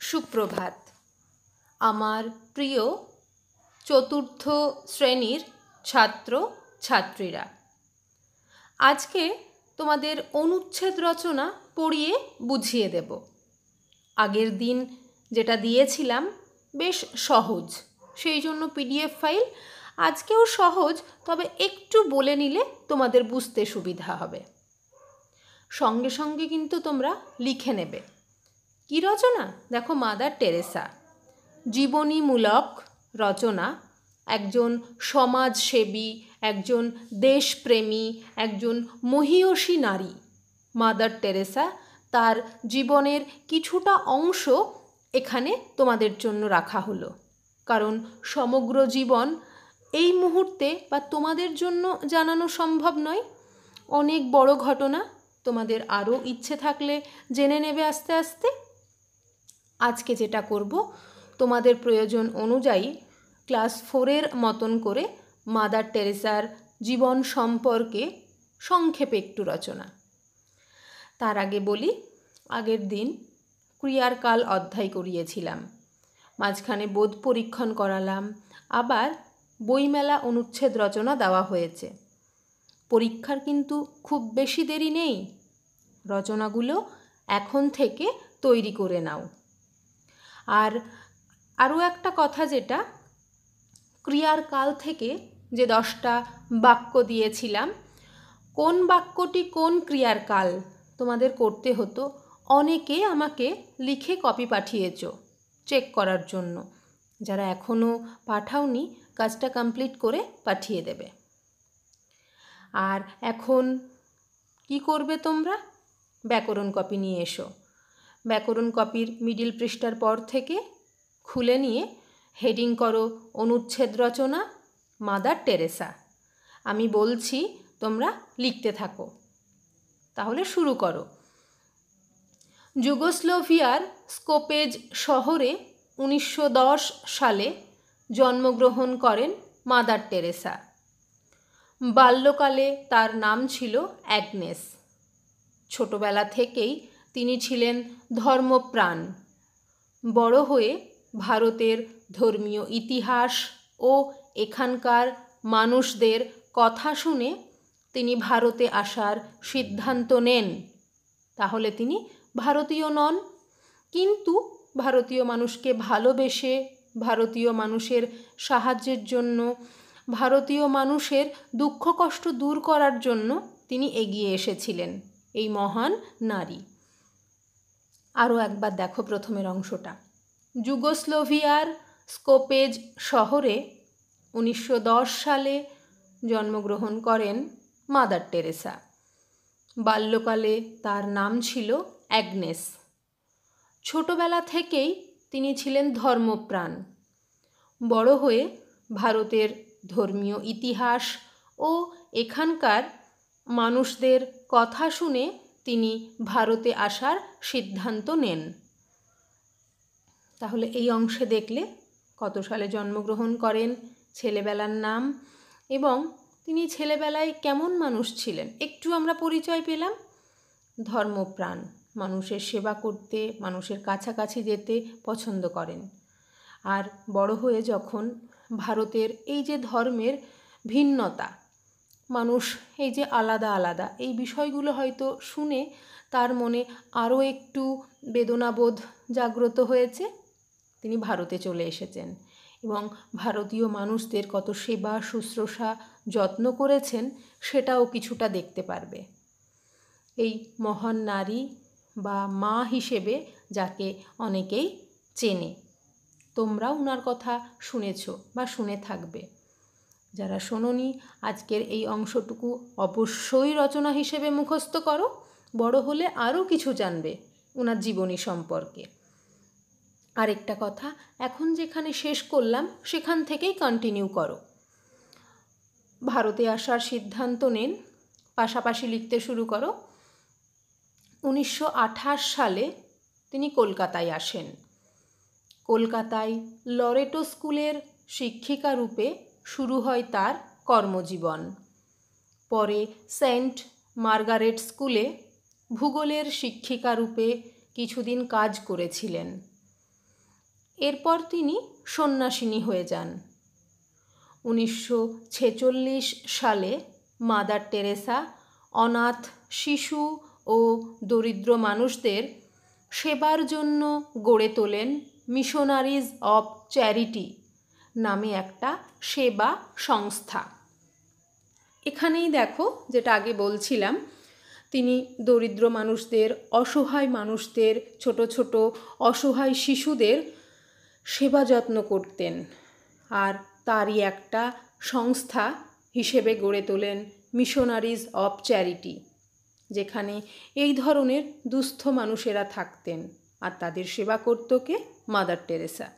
সুপ্রভাত। আমার প্রিয় চতুর্থ শ্রেণীর ছাত্র ছাত্রীরা, আজকে তোমাদের অনুচ্ছেদ রচনা পড়িয়ে বুঝিয়ে দেব। আগের দিন যেটা দিয়েছিলাম বেশ সহজ, সেই জন্য পিডিএফ ফাইল। আজকেও সহজ, তবে একটু বলে নিলে তোমাদের বুঝতে সুবিধা হবে। সঙ্গে সঙ্গে কিন্তু তোমরা লিখে নেবে। কি রচনা? দেখো, মাদার টেরেসা, জীবনীমূলক রচনা। একজন সমাজসেবী, একজন দেশপ্রেমী, একজন মহীয়সী নারী মাদার টেরেসা। তার জীবনের কিছুটা অংশ এখানে তোমাদের জন্য রাখা হলো, কারণ সমগ্র জীবন এই মুহূর্তে বা তোমাদের জন্য জানানো সম্ভব নয়। অনেক বড় ঘটনা, তোমাদের আরও ইচ্ছে থাকলে জেনে নেবে আস্তে আস্তে। আজকে যেটা করব, তোমাদের প্রয়োজন অনুযায়ী ক্লাস 4-এর মতন করে মাদার টেরেসার জীবন সম্পর্কে সংক্ষেপে একটু রচনা। তার আগে বলি, আগের দিন ক্রিয়ার কাল অধ্যায় করিয়েছিলাম, মাঝখানে বোধ পরীক্ষণ করালাম, আবার বইমেলা অনুচ্ছেদ রচনা দেওয়া হয়েছে। পরীক্ষার কিন্তু খুব বেশি দেরি নেই, রচনাগুলো এখন থেকে তৈরি করে নাও। আর আরও একটা কথা, যেটা ক্রিয়ার কাল থেকে যে 10টা বাক্য দিয়েছিলাম, কোন বাক্যটি কোন ক্রিয়ার কাল তোমাদের করতে হতো। অনেকে আমাকে লিখে কপি পাঠিয়েছো চেক করার জন্য। যারা এখনও পাঠাওনি, কাজটা কমপ্লিট করে পাঠিয়ে দেবে। আর এখন কি করবে তোমরা? ব্যাকরণ কপি নিয়ে এসো। ব্যাকরণ কপির মিডিল পৃষ্ঠার পর থেকে খুলে নিয়ে হেডিং করো অনুচ্ছেদ রচনা মাদার টেরেসা। আমি বলছি, তোমরা লিখতে থাকো। তাহলে শুরু করো। যুগোস্লোভিয়ার স্কোপেজ শহরে 1910 সালে জন্মগ্রহণ করেন মাদার টেরেসা। বাল্যকালে তার নাম ছিল অ্যাগনেস। ছোটবেলা থেকেই তিনি ছিলেন ধর্মপ্রাণ। বড় হয়ে ভারতের ধর্মীয় ইতিহাস ও এখানকার মানুষদের কথা শুনে তিনি ভারতে আসার সিদ্ধান্ত নেন। তাহলে তিনি ভারতীয় নন, কিন্তু ভারতীয় মানুষকে ভালোবেসে, ভারতীয় মানুষের সাহায্যের জন্য, ভারতীয় মানুষের দুঃখ কষ্ট দূর করার জন্য তিনি এগিয়ে এসেছিলেন, এই মহান নারী। আরও একবার দেখো প্রথমের অংশটা। যুগোস্লোভিয়ার স্কোপেজ শহরে 1910 সালে জন্মগ্রহণ করেন মাদার টেরেসা। বাল্যকালে তার নাম ছিল অ্যাগনেস। ছোটবেলা থেকেই তিনি ছিলেন ধর্মপ্রাণ। বড় হয়ে ভারতের ধর্মীয় ইতিহাস ও এখানকার মানুষদের কথা শুনে তিনি ভারতে আসার সিদ্ধান্ত নেন। তাহলে এই অংশে দেখলে কত সালে জন্মগ্রহণ করেন, ছেলেবেলার নাম, এবং তিনি ছেলেবেলায় কেমন মানুষ ছিলেন একটু আমরা পরিচয় পেলাম। ধর্মপ্রাণ, মানুষের সেবা করতে, মানুষের কাছাকাছি যেতে পছন্দ করেন। আর বড় হয়ে যখন ভারতের এই যে ধর্মের ভিন্নতা, মানুষ এই যে আলাদা আলাদা, এই বিষয়গুলো হয়তো শুনে তার মনে আরও একটু বেদনাবোধ জাগ্রত হয়েছে। তিনি ভারতে চলে এসেছেন এবং ভারতীয় মানুষদের কত সেবা শুশ্রূষা যত্ন করেছেন, সেটাও কিছুটা দেখতে পারবে। এই মহান নারী বা মা হিসেবে যাকে অনেকেই চেনে, তোমরাও ওনার কথা শুনেছ বা শুনে থাকবে। যারা শোনোনি, আজকের এই অংশটুকু অবশ্যই রচনা হিসেবে মুখস্থ করো। বড় হলে আরও কিছু জানবে ওনার জীবনী সম্পর্কে। আরেকটা কথা, এখন যেখানে শেষ করলাম সেখান থেকেই কন্টিনিউ করো। ভারতে আসার সিদ্ধান্ত নেন, পাশাপাশি লিখতে শুরু করো। 1928 সালে তিনি কলকাতায় আসেন। কলকাতায় লরেটো স্কুলের শিক্ষিকা রূপে শুরু হয় তার কর্মজীবন। পরে সেন্ট মার্গারেট স্কুলে ভূগোলের শিক্ষিকা রূপে কিছুদিন কাজ করেছিলেন। এরপর তিনি সন্ন্যাসিনী হয়ে যান। 1946 সালে মাদার টেরেসা অনাথ শিশু ও দরিদ্র মানুষদের সেবার জন্য গড়ে তোলেন মিশনারিজ অব চ্যারিটি নামে একটা সেবা সংস্থা। এখানেই দেখো, যেটা আগে বলছিলাম, তিনি দরিদ্র মানুষদের, অসহায় মানুষদের, ছোট ছোট অসহায় শিশুদের সেবা যত্ন করতেন, আর তারই একটা সংস্থা হিসেবে গড়ে তোলেন মিশনারিজ অব চ্যারিটি, যেখানে এই ধরনের দুস্থ মানুষেরা থাকতেন আর তাদের সেবা করত কে? Mother Teresa.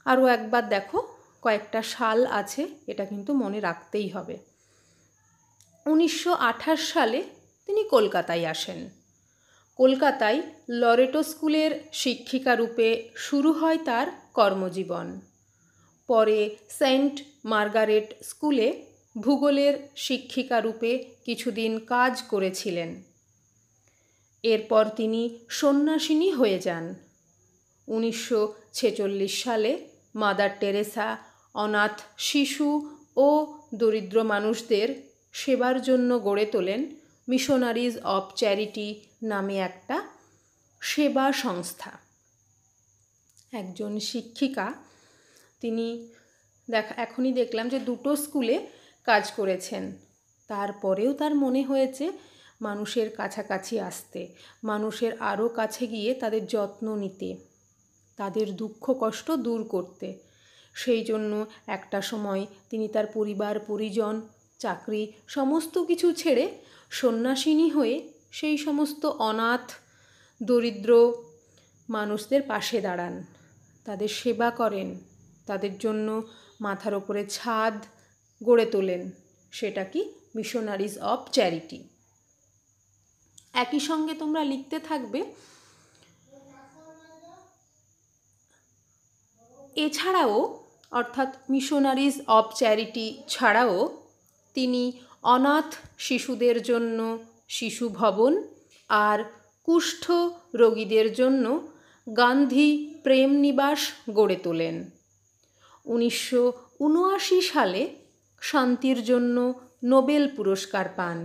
আরও একবার দেখো, কয়েকটা সাল আছে, এটা কিন্তু মনে রাখতেই হবে। 1928 সালে তিনি কলকাতায় আসেন। কলকাতায় লরেটো স্কুলের শিক্ষিকা রূপে শুরু হয় তার কর্মজীবন। পরে সেন্ট মার্গারেট স্কুলে ভূগোলের শিক্ষিকা রূপে কিছুদিন কাজ করেছিলেন। এরপর তিনি সন্ন্যাসিনী হয়ে যান। 1946 সালে মাদার টেরেসা অনাথ শিশু ও দরিদ্র মানুষদের সেবার জন্য গড়ে তোলেন মিশনারিজ অব চ্যারিটি নামে একটা সেবা সংস্থা। একজন শিক্ষিকা, তিনি এখনই দেখলাম যে 2টো স্কুলে কাজ করেছেন। তারপরেও তার মনে হয়েছে মানুষের কাছাকাছি আসতে, মানুষের আরও কাছে গিয়ে তাদের যত্ন নিতে, তাদের দুঃখ কষ্ট দূর করতে। সেই জন্য একটা সময় তিনি তার পরিবার পরিজন, চাকরি সমস্ত কিছু ছেড়ে সন্ন্যাসিনী হয়ে সেই সমস্ত অনাথ দরিদ্র মানুষদের পাশে দাঁড়ান, তাদের সেবা করেন, তাদের জন্য মাথার ওপরে ছাদ গড়ে তোলেন। সেটা কি? Missionaries of charity. একই সঙ্গে তোমরা লিখতে থাকবে, এছাড়াও অর্থাৎ মিশনারিজ অব চ্যারিটি ছাড়াও তিনি অনাথ শিশুদের জন্য শিশু ভবন আর কুষ্ঠ রোগীদের জন্য গান্ধী প্রেম নিবাস গড়ে তোলেন। 1979 সালে শান্তির জন্য নোবেল পুরস্কার পান।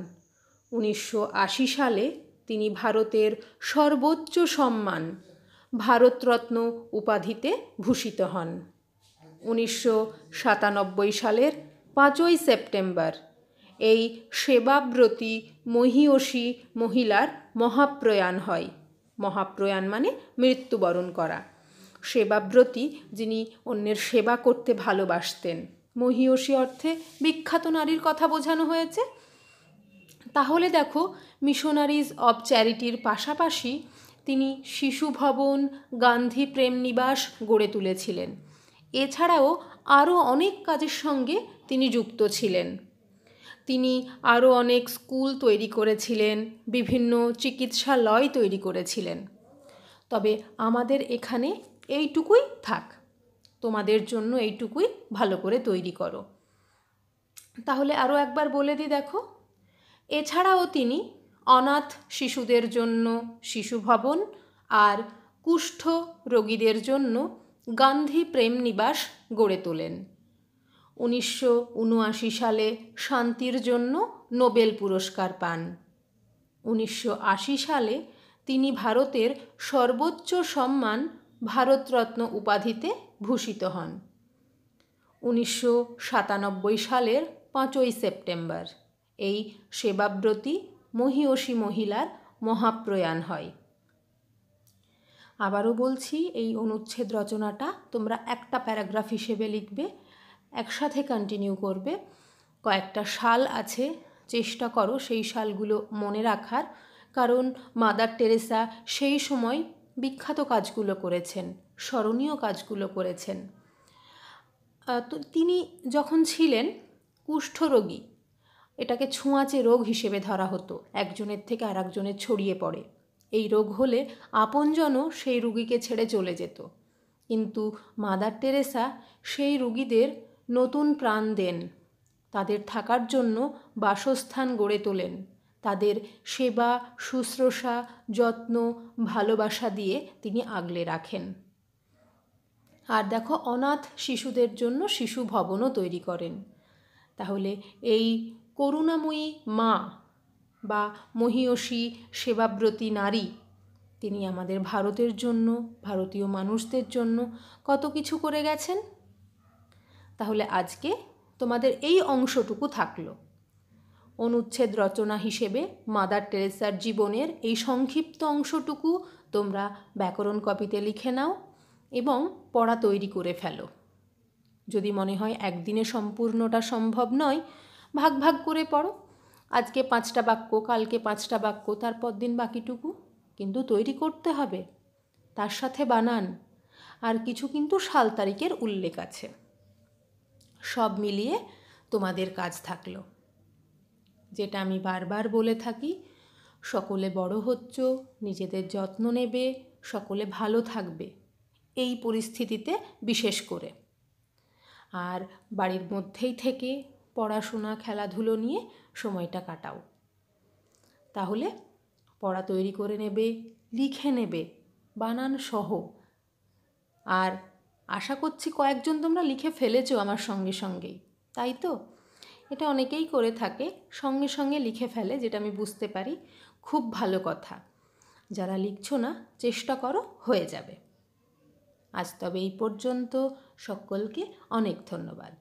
1980 সালে তিনি ভারতের সর্বোচ্চ সম্মান ভারতরত্ন উপাধিতে ভূষিত হন। 1997 সালের 5ই সেপ্টেম্বর এই সেবাব্রতী মহীয়সী মহিলার মহাপ্রয়াণ হয়। মহাপ্রয়াণ মানে মৃত্যুবরণ করা। সেবাব্রতী, যিনি অন্যের সেবা করতে ভালোবাসতেন। মহীয়সী অর্থে বিখ্যাত নারীর কথা বোঝানো হয়েছে। তাহলে দেখো, মিশনারিজ অব চ্যারিটির পাশাপাশি তিনি শিশু ভবন, গান্ধী প্রেম নিবাস গড়ে তুলেছিলেন। এছাড়াও আরও অনেক কাজের সঙ্গে তিনি যুক্ত ছিলেন। তিনি আরও অনেক স্কুল তৈরি করেছিলেন, বিভিন্ন চিকিৎসালয় তৈরি করেছিলেন। তবে আমাদের এখানে এইটুকুই থাক, তোমাদের জন্য এইটুকুই ভালো করে তৈরি করো। তাহলে আরও একবার বলে দিই, দেখো, এছাড়াও তিনি অনাথ শিশুদের জন্য শিশু ভবন আর কুষ্ঠ রোগীদের জন্য গান্ধী প্রেম নিবাস গড়ে তোলেন। 1979 সালে শান্তির জন্য নোবেল পুরস্কার পান। 1980 সালে তিনি ভারতের সর্বোচ্চ সম্মান ভারতরত্ন উপাধিতে ভূষিত হন। 1997 সালের 5ই সেপ্টেম্বর এই সেবাব্রতী মহীয়সী মহিলার মহাপ্রয়াণ হয়। আবারও বলছি, এই অনুচ্ছেদ রচনাটা তোমরা একটা প্যারাগ্রাফ হিসেবে লিখবে, একসাথে কন্টিনিউ করবে। কয়েকটা সাল আছে, চেষ্টা করো সেই সালগুলো মনে রাখার, কারণ মাদার টেরেসা সেই সময় বিখ্যাত কাজগুলো করেছেন, স্মরণীয় কাজগুলো করেছেন। তো তিনি যখন ছিলেন কুষ্ঠরোগী, এটাকে ছোঁয়াচে রোগ হিসেবে ধরা হতো, একজনের থেকে আরেকজনের ছড়িয়ে পড়ে। এই রোগ হলে আপনজনও সেই রুগীকে ছেড়ে চলে যেত, কিন্তু মাদার টেরেসা সেই রুগীদের নতুন প্রাণ দেন, তাদের থাকার জন্য বাসস্থান গড়ে তোলেন, তাদের সেবা শুশ্রূষা যত্ন ভালোবাসা দিয়ে তিনি আগলে রাখেন। আর দেখো, অনাথ শিশুদের জন্য শিশু ভবনও তৈরি করেন। তাহলে এই করুণাময়ী মা বা মহীয়সী সেবাব্রতী নারী, তিনি আমাদের ভারতের জন্য, ভারতীয় মানুষদের জন্য কত কিছু করে গেছেন। তাহলে আজকে তোমাদের এই অংশটুকু থাকলো। অনুচ্ছেদ রচনা হিসেবে মাদার টেরেসার জীবনের এই সংক্ষিপ্ত অংশটুকু তোমরা ব্যাকরণ কপিতে লিখে নাও এবং পড়া তৈরি করে ফেলো। যদি মনে হয় একদিনে সম্পূর্ণটা সম্ভব নয়, ভাগ ভাগ করে পড়ো। আজকে 5টা বাক্য, কালকে 5টা বাক্য, তারপর দিন বাকিটুকু। কিন্তু তৈরি করতে হবে, তার সাথে বানান, আর কিছু কিন্তু সাল তারিখের উল্লেখ আছে। সব মিলিয়ে তোমাদের কাজ থাকলো। যেটা আমি বারবার বলে থাকি, সকলে বড় হচ্ছ, নিজেদের যত্ন নেবে, সকলে ভালো থাকবে এই পরিস্থিতিতে বিশেষ করে। আর বাড়ির মধ্যেই থেকে পড়াশোনা, খেলাধুলো নিয়ে সময়টা কাটাও। তাহলে পড়া তৈরি করে নেবে, লিখে নেবে বানান সহ। আর আশা করছি কয়েকজন তোমরা লিখে ফেলেছো আমার সঙ্গে সঙ্গেই, তাই তো? এটা অনেকেই করে থাকে, সঙ্গে সঙ্গে লিখে ফেলে, যেটা আমি বুঝতে পারি। খুব ভালো কথা। যারা লিখছো না, চেষ্টা করো, হয়ে যাবে। আজ তবে এই পর্যন্ত। সকলকে অনেক ধন্যবাদ।